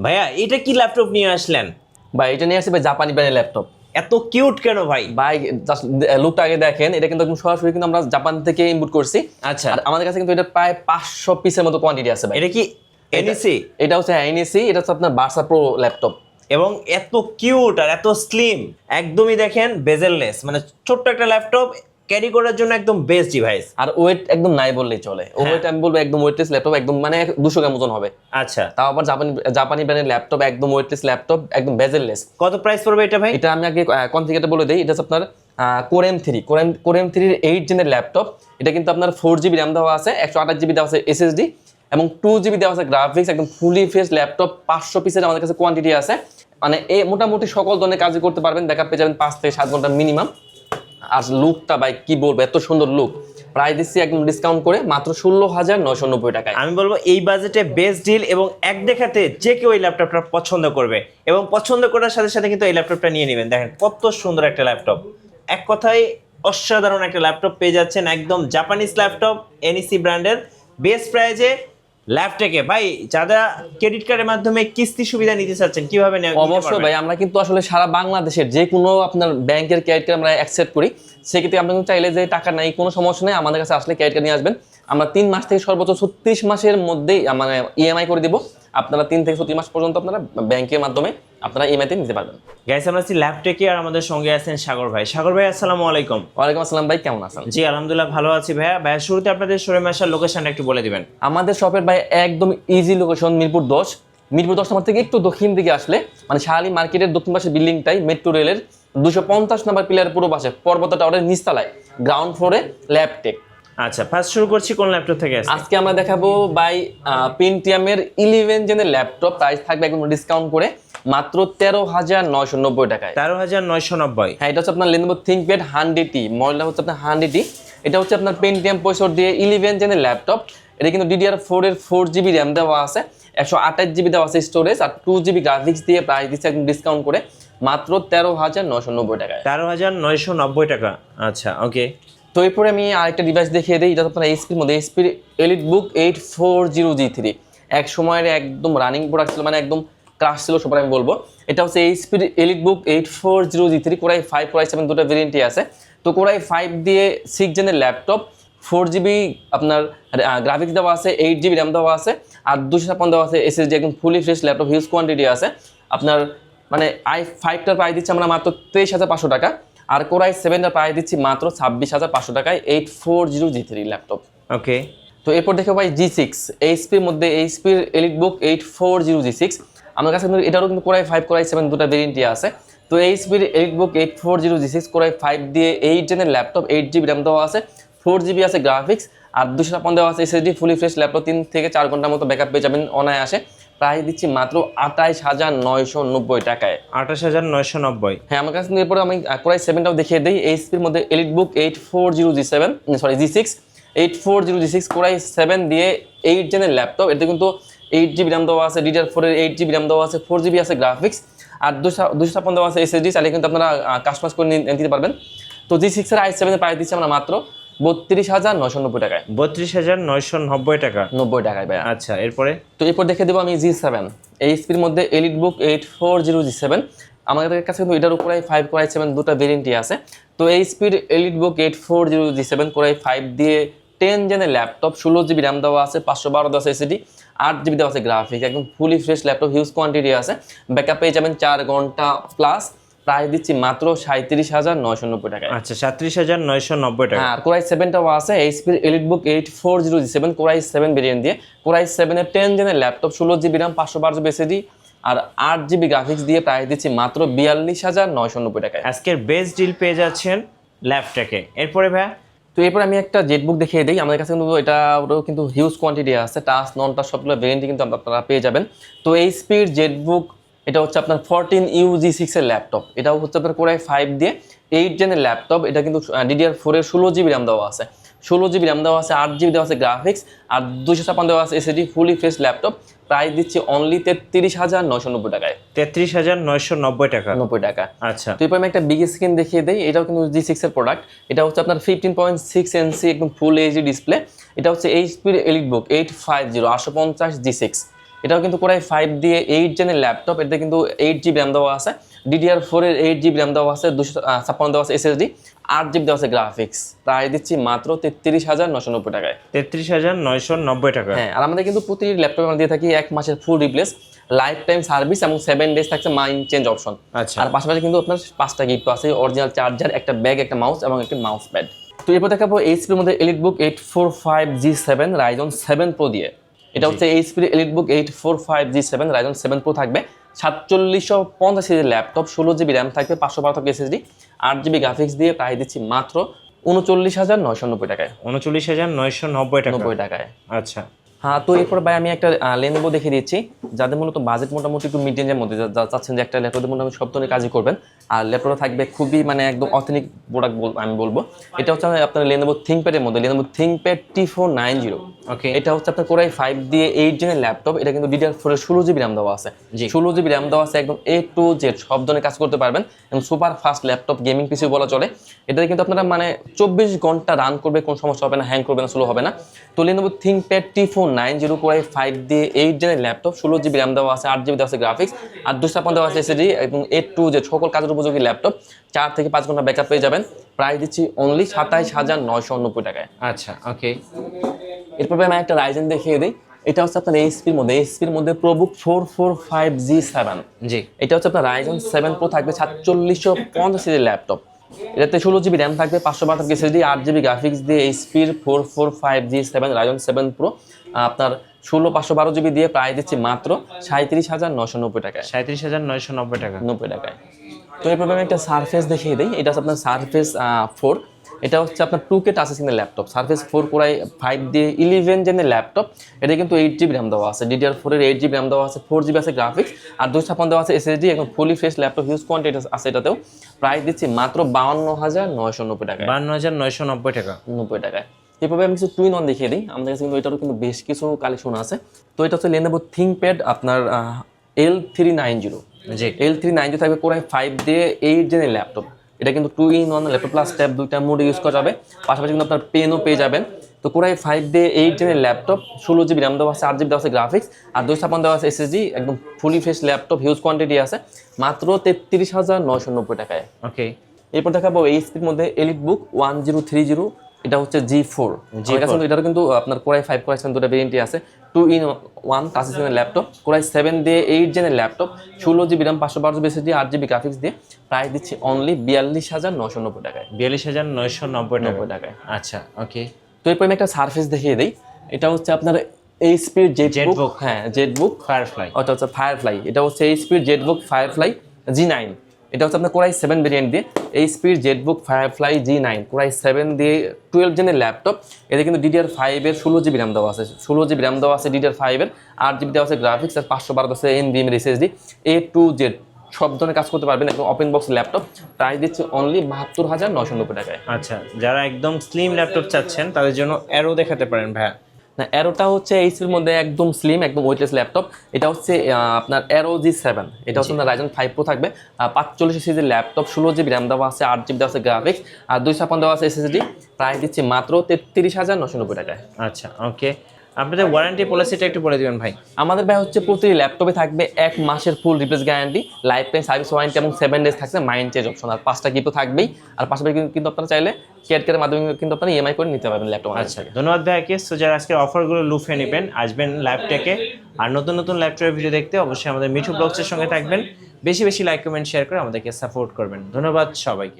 ভাইয়া এটা কি ল্যাপটপ নিয়ে আসলেন? ভাই এটা নিয়ে আসছে ভাই জাপানি ব্র্যান্ডের ল্যাপটপ। এত কিউট কেন ভাই? ভাই জাস্ট লুকটা আগে দেখেন, এটা কিন্তু একদম সরাসরি কিন্তু আমরা জাপান থেকে ইম্পোর্ট করছি। আচ্ছা, আর আমাদের কাছে কিন্তু এটা প্রায় 500 পিসের মতো কোয়ান্টিটি আছে ভাই। এটা কি এনইসি? এটা হচ্ছে এনইসি, এটা হচ্ছে আপনার বার্সা প্রো ল্যাপটপ। এবং এত কিউট আর এত স্লিম, একদমই দেখেন বেজেললেস, মানে ছোট্ট একটা ল্যাপটপ ক্যারি করার জন্য একদম বেস্ট ডিভাইস। আর ওয়েট একদম নাই বললেই চলে, ওয়েট আমি বলবো একদম ওয়েটলেস ল্যাপটপ, একদম মানে 200 গ্রাম ওজন হবে। আচ্ছা, তাও আবার জাপানি ব্র্যান্ডের ল্যাপটপ, একদম ওয়েটলেস ল্যাপটপ, একদম বেজেললেস। কত প্রাইস পড়বে এটা ভাই? এটা আমি আগে কনফিগারটা বলে দিই। এটা হচ্ছে আপনার কোর M3 8 জেনের ল্যাপটপ। এটা কিন্তু আপনার 4GB র্যাম দেওয়া আছে, 128GB দেওয়া আছে এসএসডি, এবং 2GB দেওয়া আছে গ্রাফিক্স। একদম ফুলি ফ্রেশ ল্যাপটপ, 500 পিসের আমাদের কাছে কোয়ান্টিটি আছে। মানে মোটামুটি সকল ধরনের কাজ করতে পারবেন, ব্যাকআপ পেয়ে যাবেন 5 থেকে 7 ঘন্টা মিনিমাম। আর লুকটা ভাই কি বলবো, এত সুন্দর লুক। প্রাইস দিচ্ছি একদম ডিসকাউন্ট করে মাত্র 16,990 টাকায়। আমি বলবো এই বাজেটে বেস্ট ডিল, এবং এক দেখাতে যে কেউ এই ল্যাপটপটা পছন্দ করবে, এবং পছন্দ করার সাথে সাথে কিন্তু এই ল্যাপটপটা নিয়ে নেবেন। দেখেন কত সুন্দর একটা ল্যাপটপ, এক কথায় অসাধারণ একটা ল্যাপটপ পেয়ে যাচ্ছেন, একদম জাপানিজ ল্যাপটপ, এনইসি ব্র্যান্ডের, বেস্ট প্রাইজে ল্যাপটপে। ভাই যারা ক্রেডিট কার্ডের মাধ্যমে কিস্তি সুবিধা নিতে চাচ্ছেন কিভাবে অবশ্যই ভাই, আমরা কিন্তু আসলে সারা বাংলাদেশের যে কোনো আপনার ব্যাংকের ক্রেডিট কার্ড আমরা অ্যাকসেপ্ট করি। সেক্ষেত্রে আপনি কিন্তু চাইলে যে টাকা নাই কোনো সমস্যা নেই, আমাদের কাছে আসলে ক্রেডিট কার্ড নিয়ে আসবেন। আমরা 3 মাস থেকে সর্বোচ্চ 36 মাসের মধ্যেই মানে ইএমআই করে দিব। আপনারা 3 থেকে 36 মাস পর্যন্ত আপনারা ব্যাংকের মাধ্যমে আপনারা ইএমআইতে নিতে পারবেন। গাইস, আমরা আছি ল্যাপটেকে, আর আমাদের সঙ্গে আছেন সাগর ভাই। সাগর ভাই আসসালামু আলাইকুম। ওয়ালাইকুম আসসালাম ভাই, কেমন আছেন? জি আলহামদুলিল্লাহ ভালো আছি ভাইয়া। ভাইয়া শুরুতে আপনাদের শোরুমে আসার লোকেশনটা একটু বলে দিবেন। আমাদের শপের ভাই একদম ইজি লোকেশন, মিরপুর 10। মিরপুর 10 নম্বর থেকে একটু দক্ষিণ দিকে আসলে মানে শাহালি মার্কেটের দক্ষিণ পাশে বিল্ডিংটাই মেট্রো রেলের 250 নম্বর পিলারের পুরো পাশে পর্বত টাওয়ারের নিচতলায় গ্রাউন্ড ফ্লোরে ল্যাপটেক। আচ্ছা, ফার্স্ট শুরু করছি কোন ল্যাপটপ থেকে? আজকে আমরা দেখাবো বাই পেন্টিয়ামের 11 জেনের ল্যাপটপ। প্রাইস থাকবে একদম ডিসকাউন্ট করে মাত্র 13,990 টাকায়। 13,990। হ্যাঁ, এটা হচ্ছে আপনার Lenovo ThinkPad 100T, মডেলটা হচ্ছে আপনার 100T। এটা হচ্ছে আপনার পেন্টিয়াম প্রসেসর দিয়ে 11 জেনের ল্যাপটপ। এটা কিন্তু DDR4 এর 4GB র্যাম দেওয়া আছে, 128GB দেওয়া আছে স্টোরেজ, আর 2GB গ্রাফিক্স দিয়ে প্রাইস দিচ্ছে একদম ডিসকাউন্ট করে মাত্র 13,990 টাকায়। 13,990 টাকা। আচ্ছা, ওকে। তো এরপরে আমি আরেকটা ডিভাইস দেখিয়ে দিই। এটা আপনার এইচপির মধ্যে এইচপির EliteBook 840G3, এক সময়ের একদম রানিং প্রোডাক্ট ছিল, মানে একদম ক্রাশ ছিল সবার আমি বলবো। এটা হচ্ছে এইচপির EliteBook 840G3, Core i5 Core i7 দুটো ভেরিয়েন্টই আছে। তো Core i5 দিয়ে 6 জেনের ল্যাপটপ, 4GB আপনার গ্রাফিক্স দেওয়া আছে, 8GB র্যাম দেওয়া আছে, আর 256 দেওয়া আছে এসএসডি, একদম fully fresh laptop, huge quantity আছে। আপনার মানে i5টার প্রাইস দিচ্ছে আমরা মাত্র 23,500 টাকা, আর Core i7টার প্রাইস দিচ্ছি মাত্র 26,500 টাকায় 840G3 ল্যাপটপ। ওকে। তো এরপর দেখো ভাই G6, এইচপির মধ্যে এইচপির EliteBook 840G6। আমার কাছে কিন্তু এটারও কিন্তু Core i5 Core i7 দুটো ভেরিয়েন্টই আছে। তো এইচপির EliteBook 840G6 Core i5 দিয়ে 8 জেনের ল্যাপটপ, 8GB র্যাম দেওয়া আছে, 4GB আছে গ্রাফিক্স, আর 256 দেওয়া আছে এসএসডি, ফুলি ফ্রেশ ল্যাপটপ, 3 থেকে 4 ঘন্টার মতো ব্যাকআপ পেয়ে যাবেন অনায়াসে। প্রাইস দিচ্ছি মাত্র 28,990 টাকায়। 28,990। হ্যাঁ, আমার কাছে কিন্তু এরপরে আমি Core i7টাও দেখিয়ে দিই। এইচপির মধ্যে EliteBook 840G6 Core i7 দিয়ে 8 জেনের ল্যাপটপ। এতে কিন্তু 8GB র্যাম দেওয়া আছে, DDR4 এর 8GB র্যাম দেওয়া আছে, 4GB আছে গ্রাফিক্স, আর 256 দেওয়া আছে এসএসডি। চাইলে কিন্তু আপনারা কাস্টমাইজ করে নিতে পারবেন। তো G6 এর i7 এর প্রাইস দিচ্ছি আমরা মাত্র 32,990 টাকায়। 32,990 টাকা। 90 টাকায় ভাই। আচ্ছা, এরপরে? তো এরপর দেখে দেবো আমি G7, এইচপির মধ্যে EliteBook 840G7। আমাদের কাছে কিন্তু এটার উপরে i5 Core i7 দুটো ভেরিয়েন্টই আছে। তো এইচপির EliteBook 840G7 Core i5 দিয়ে 10 জেনের ল্যাপটপ, 16GB র্যাম দেওয়া আছে, 512 দেওয়া আছে এসএসডি, 8GB দেওয়া আছে গ্রাফিক্স, একদম fully fresh laptop, huge quantity আছে, ব্যাকআপ পেয়ে যাবেন 4 ঘন্টা প্লাস। প্রাইস দিচ্ছি মাত্র 37,990 টাকায়। আচ্ছা, 37,990 টাকা। হ্যাঁ, Core i7টাও আছে, এইচপির EliteBook 840G7 Core i7 variant দিয়ে, Core i7 এর 10 জেনের laptop, 16GB RAM, 512GB SSD, আর 8GB গ্রাফিক্স দিয়ে প্রাইস দিচ্ছি মাত্র 42,990 টাকায়। আজকের বেস্ট ডিল পেয়ে যাচ্ছেন ল্যাপটপে। এরপরে ভাইয়া? তো এরপর আমি একটা জেটবুক দেখিয়ে দিই। আমাদের কাছে কিন্তু এটারও কিন্তু হিউজ কোয়ান্টিটি আছে, টাচ নন টাচ সবগুলো ভেরিয়েন্টই কিন্তু আপনারা পেয়ে যাবেন। তো এইচপির জেটবুক, এটা হচ্ছে আপনার 14UG6 এর ল্যাপটপ। এটাও হচ্ছে আপনার Core i5 দিয়ে 8 জেনের ল্যাপটপ। এটা কিন্তু DDR4 এর 16GB র্যাম দেওয়া আছে, 16GB র্যাম দেওয়া আছে, 8GB দেওয়া আছে গ্রাফিক্স, আর 256 দেওয়া আছে SSD, fully fresh laptop. Price দিচ্ছি অনলি 33,990 টাকায়। 33,990 টাকা। 90 টাকা। আচ্ছা, তো এরপর আমি একটা বিগ স্ক্রিন দেখিয়ে দিই। এটাও কিন্তু G6 এর প্রোডাক্ট। এটা হচ্ছে আপনার 15.6 ইঞ্চি একদম ফুল এইচডি ডিসপ্লে। এটা হচ্ছে এইচপির EliteBook 850 850G6। এটাও কিন্তু কোরাই 5 দিয়ে 8 জেনের ল্যাপটপ, এটাতে কিন্তু 8GB র্যাম দেওয়া আছে, DDR4 এর 8GB র্যাম দেওয়া আছে, 256 দেওয়া আছে SSD, 8GB দেওয়া আছে গ্রাফিক্স। প্রায় দিচ্ছি মাত্র 33,990 টাকায়। 33,990 টাকা। হ্যাঁ, আর আমাদের কিন্তু প্রতি ল্যাপটপে আমরা দিয়ে থাকি 1 মাসের ফুল রিপ্লেস, লাইফ টাইম সার্ভিস এবং 7 ডেজ থাকছে মাইন্ড চেঞ্জ অপশন। আচ্ছা। আর পাশাপাশি কিন্তু আপনার 5টা গিফট আছে, অরিজিনাল চার্জার, একটা ব্যাগ, একটা মাউস এবং একটা মাউস প্যাড। তো এরপর দেখাবো এইচপির মধ্যে EliteBook 845G7 Ryzen 7 Pro দিয়ে। এটা হচ্ছে এইচপির EliteBook 845G7 Ryzen 7 Pro থাকবে 4750 সিরিজের ল্যাপটপ, 16GB র্যাম থাকবে, 512 SSD, 8GB গ্রাফিক্স দিয়ে প্রায় দিচ্ছি মাত্র 39,990 টাকায়। 39,990 টাকা। 90 টাকায়। আচ্ছা। হ্যাঁ, তো এরপর ভাই আমি একটা Lenovo দেখিয়ে দিচ্ছি, যাদের মূলত বাজেট মোটামুটি একটু মিড রেঞ্জের মধ্যে, চাচ্ছেন যে একটা ল্যাপটপে মোটামুটি সব ধরনের কাজই করবেন, আর ল্যাপটপটা থাকবে খুবই মানে একদম অথেন্টিক প্রোডাক্ট আমি বলবো। এটা হচ্ছে আপনার Lenovo ThinkPad এর মধ্যে Lenovo ThinkPad T490। ওকে। এটা হচ্ছে আপনার কোরাই 5 দিয়ে 8 জেনের ল্যাপটপ, এটা কিন্তু DDR4 এর 16GB র্যাম দেওয়া আছে। জি। 16GB র্যাম দেওয়া আছে, একদম A to Z সব ধরনের কাজ করতে পারবেন এবং সুপার ফাস্ট ল্যাপটপ, গেমিং পিসি বলা চলে। এটাতে কিন্তু আপনারা মানে 24 ঘন্টা রান করবে, কোনো সমস্যা হবে না, হ্যাং করবে না, স্লো হবে না। তো Lenovo ThinkPad T490 কোরাই 5 দিয়ে 8 জেনের ল্যাপটপ, 16GB র্যাম দেওয়া আছে, 8GB দেওয়া আছে গ্রাফিক্স, আর 256 দেওয়া আছে SSD এবং A to Z সকল কাজের উপযোগী ল্যাপটপ। 4 থেকে 5 ঘন্টা ব্যাকআপ পেয়ে যাবেন। প্রাইস দিচ্ছি অনলি 27,990 টাকায়। আচ্ছা, ওকে। এরপর আমি একটা রাইজেন দেখিয়ে দিই। এটা হচ্ছে আপনার এইচপির মধ্যে ProBook 445G7। জি। এটা হচ্ছে আপনার Ryzen 7 Pro থাকবে 4750 সিরিজের ল্যাপটপ, এটাতে 16GB র্যাম থাকবে, 512 SSD, 8GB গ্রাফিক্স দিয়ে এইচপির 445G7 Ryzen 7 Pro আপনার 512GB দিয়ে প্রায় দিচ্ছি মাত্র 37,990 টাকায়। 37,990 টাকা। 90 টাকায়। তো এরপরে আমি একটা সারফেস দেখিয়ে দিই। এটা হচ্ছে আপনার সারফেস 4। এটা হচ্ছে আপনার 2K টাচ স্ক্রিনের ল্যাপটপ, সারফেস 4 কোরাই 5 দিয়ে 11 জেনের ল্যাপটপ। এটা কিন্তু 8GB র্যাম দেওয়া আছে, DDR4 এর 8GB র্যাম দেওয়া আছে, 4GB আছে গ্রাফিক্স, আর 256 দেওয়া আছে SSD, একদম fully fresh laptop, huge quantity আছে এটাতেও। প্রাইস দিচ্ছি মাত্র 52,990 টাকায়। 52,990 টাকা। 90 টাকায়। এভাবে আমি কিছু টুইন অন দেখিয়ে দিই, আমাদের কাছে কিন্তু এটারও কিন্তু বেশ কিছু কালেকশন আছে। তো এটা হচ্ছে Lenovo ThinkPad আপনার L390। জি। L390 থাকবে কোরাই 5 দিয়ে 8 জেনের ল্যাপটপ। এটা কিন্তু 2-in-1 ল্যাপটপ প্লাস ট্যাব, দুইটা মোডে ইউজ করা যাবে, পাশাপাশি কিন্তু আপনার পেনও পেয়ে যাবেন। তো কোরাই 5 দিয়ে 8 জেনের ল্যাপটপ, 16GB র্যাম দেওয়া আছে, 8GB দেওয়া আছে গ্রাফিক্স, আর 256 দেওয়া আছে SSD, একদম fully fresh laptop, huge quantity আছে, মাত্র 33,990 টাকায়। ওকে। এরপর দেখাবো এইচপির মধ্যে EliteBook 1030। এটা হচ্ছে G4। এটারও কিন্তু আপনার কোরাই 5 কোরাই 7 দুটো ভেরিয়েন্টই আছে। 2-in-1 টাচ স্ক্রিনের ল্যাপটপ, কোরাই 7 দিয়ে 8 জেনের laptop, 16GB RAM, 512 SSD, 8GB graphics দিয়ে প্রাইস দিচ্ছি অনলি 42,990 টাকায়। 42,990 টাকায়। আচ্ছা, ওকে। তো এরপর আমি একটা সারফেস দেখিয়ে দিই। এটা হচ্ছে আপনার এইচপির জেটবুক। হ্যাঁ, জেটবুক ফায়ারফ্লাই। ওটা হচ্ছে ফায়ারফ্লাই। এটা হচ্ছে এইচপির জেটবুক ফায়ারফ্লাই G9। এটা হচ্ছে আপনার কোরাই 7 ভেরিয়েন্ট দিয়ে এইচপির জেটবুক ফায়ারফ্লাই G9 কোরাই 7 দিয়ে 12 জেনের ল্যাপটপ। এতে কিন্তু DDR5 এর 16GB র্যাম দেওয়া আছে, 16GB র্যাম দেওয়া আছে DDR5 এর, 8GB দেওয়া আছে গ্রাফিক্স, আর 512 আছে NVMe এর SSD, A to Z সব ধরনের কাজ করতে পারবেন, একদম ওপেন বক্স ল্যাপটপ। প্রাইস দিচ্ছে অনলি 72,990 টাকায়। আচ্ছা, যারা একদম স্লিম ল্যাপটপ চাচ্ছেন তাদের জন্য অ্যারো দেখাতে পারেন ভাইয়া। না, অ্যারোটা হচ্ছে এইচপির মধ্যে একদম স্লিম, একদম ওয়েটলেস ল্যাপটপ। এটা হচ্ছে আপনার অ্যারো G7। এটা হচ্ছে আপনার Ryzen 5 Pro থাকবে, 45 সিরিজের ল্যাপটপ, 16GB র্যাম দেওয়া আছে, 8GB দেওয়া আছে গ্রাফিক্স, আর 256 দেওয়া আছে SSD। প্রাইস দিচ্ছে মাত্র 33,990 টাকায়। আচ্ছা, ওকে। আপনাদের ওয়ারেন্টি পলিসিটা একটু বলে দিবেন ভাই। আমাদের ভাই হচ্ছে প্রতি ল্যাপটপে থাকবে 1 মাসের ফুল replace guarantee, life time service warranty এবং 7 ডেজ থাকছে মাইন্ড চেঞ্জ অপশন, আর 5টা গিফট তো থাকবেই। আর পাশাপাশি কিন্তু আপনারা চাইলে ক্রেডিট মাধ্যমে কিন্তু আপনারা ইএমআই করে নিতে পারবেন ল্যাপটপ। আচ্ছা, ধন্যবাদ ভাইয়াকে। সো যারা আজকে অফারগুলো লুফে নেবেন, আসবেন ল্যাপটেকে। আর নতুন নতুন ল্যাপটপের ভিডিও দেখতে অবশ্যই আমাদের মিঠু ব্লগসের সঙ্গে থাকবেন। বেশি বেশি লাইক, কমেন্ট, শেয়ার করে আমাদেরকে সাপোর্ট করবেন। ধন্যবাদ সবাইকে।